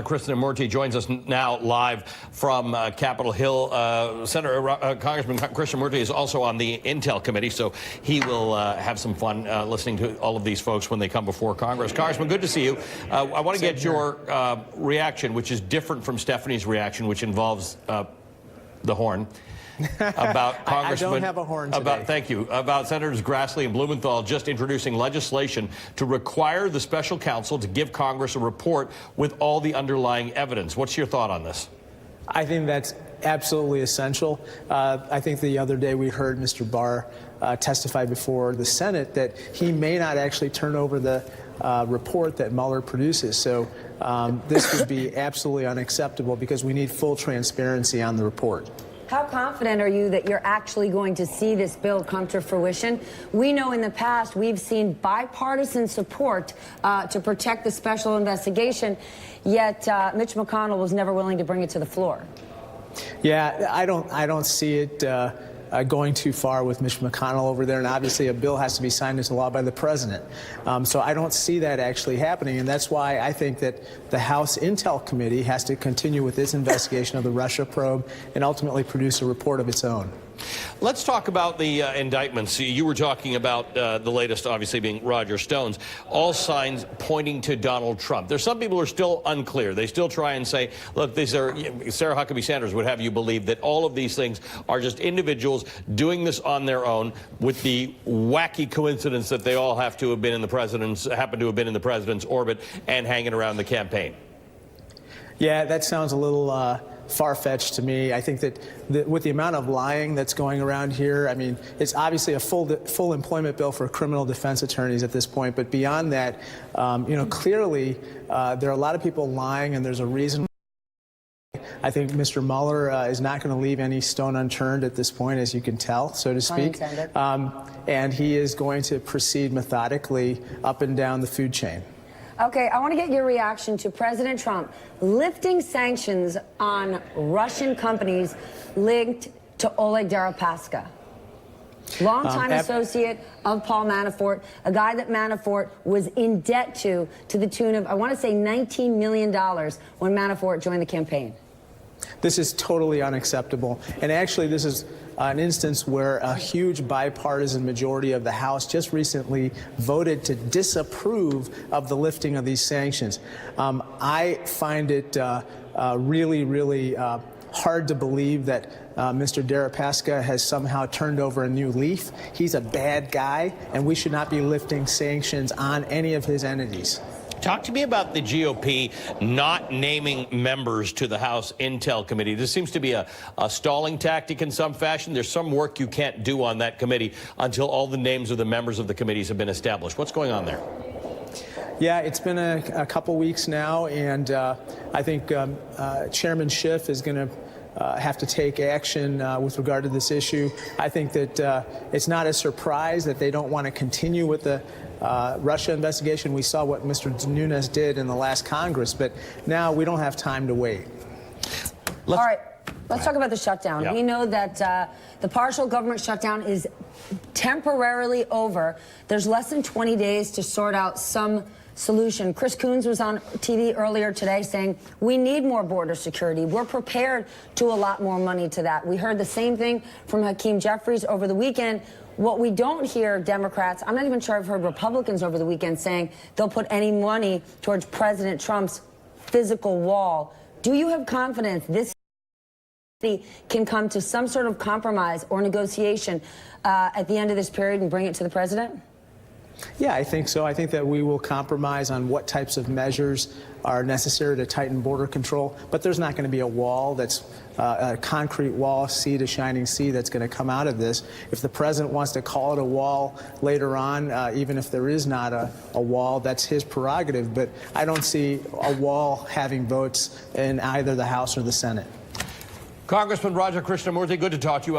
Krishnamoorthi joins us now live from Capitol Hill. Congressman Krishnamoorthi is also on the Intel Committee, so he will have some fun listening to all of these folks when they come before Congress. Congressman, good to see you. I want to get your reaction, which is different from Stephanie's reaction, which involves the horn. About Congressman, I don't have a horn today. Thank you. About Senators Grassley and Blumenthal just introducing legislation to require the special counsel to give Congress a report with all the underlying evidence. What's your thought on this? I think that's absolutely essential. I think the other day we heard Mr. Barr testify before the Senate that he may not actually turn over the report that Mueller produces. So this would be absolutely unacceptable because we need full transparency on the report. How confident are you that you're actually going to see this bill come to fruition? We know in the past we've seen bipartisan support to protect the special investigation, yet Mitch McConnell was never willing to bring it to the floor. Yeah, I don't see it going too far with Mitch McConnell over there, and obviously a bill has to be signed into law by the president. So I don't see that actually happening, and that's why I think that the House Intel Committee has to continue with its investigation of the Russia probe and ultimately produce a report of its own. Let's talk about the indictments. You were talking about the latest, obviously, being Roger Stone's. All signs pointing to Donald Trump. There's some people who are still unclear. They still try and say, look, these are, Sarah Huckabee Sanders would have you believe that all of these things are just individuals doing this on their own, with the wacky coincidence that they all happen to have been in the president's orbit and hanging around the campaign. Yeah, that sounds a little far-fetched to me. I think that with the amount of lying that's going around here, I mean, it's obviously a full employment bill for criminal defense attorneys at this point. But beyond that, you know, clearly there are a lot of people lying, and there's a reason. I think Mr. Mueller is not going to leave any stone unturned at this point, as you can tell, so to speak. And he is going to proceed methodically up and down the food chain. Okay, I want to get your reaction to President Trump lifting sanctions on Russian companies linked to Oleg Deripaska, longtime associate of Paul Manafort, a guy that Manafort was in debt to the tune of, I want to say, $19 million when Manafort joined the campaign. This is totally unacceptable. And actually, this is an instance where a huge bipartisan majority of the House just recently voted to disapprove of the lifting of these sanctions. I find it really hard to believe that Mr. Deripaska has somehow turned over a new leaf. He's a bad guy, and we should not be lifting sanctions on any of his entities. Talk to me about the GOP not naming members to the House Intel Committee. This seems to be a stalling tactic in some fashion. There's some work you can't do on that committee until all the names of the members of the committees have been established. What's going on there? Yeah, it's been a couple weeks now, and I think Chairman Schiff is going to have to take action with regard to this issue. I think that it's not a surprise that they don't want to continue with the Russia investigation. We saw what Mr. Nunes did in the last Congress, but now we don't have time to wait. All right, let's talk about the shutdown. Yep. We know that the partial government shutdown is temporarily over. There's less than 20 days to sort out some solution. Chris Coons was on TV earlier today saying we need more border security. We're prepared to allot more money to that. We heard the same thing from Hakeem Jeffries over the weekend. What we don't hear Democrats, I'm not even sure I've heard Republicans over the weekend saying they'll put any money towards President Trump's physical wall. Do you have confidence this can come to some sort of compromise or negotiation at the end of this period and bring it to the president? Yeah, I think so. I think that we will compromise on what types of measures are necessary to tighten border control, but there's not going to be a wall that's a concrete wall, sea to shining sea, that's going to come out of this. If the president wants to call it a wall later on, even if there is not a wall, that's his prerogative. But I don't see a wall having votes in either the House or the Senate. Congressman Roger Krishnamoorthi, good to talk to you.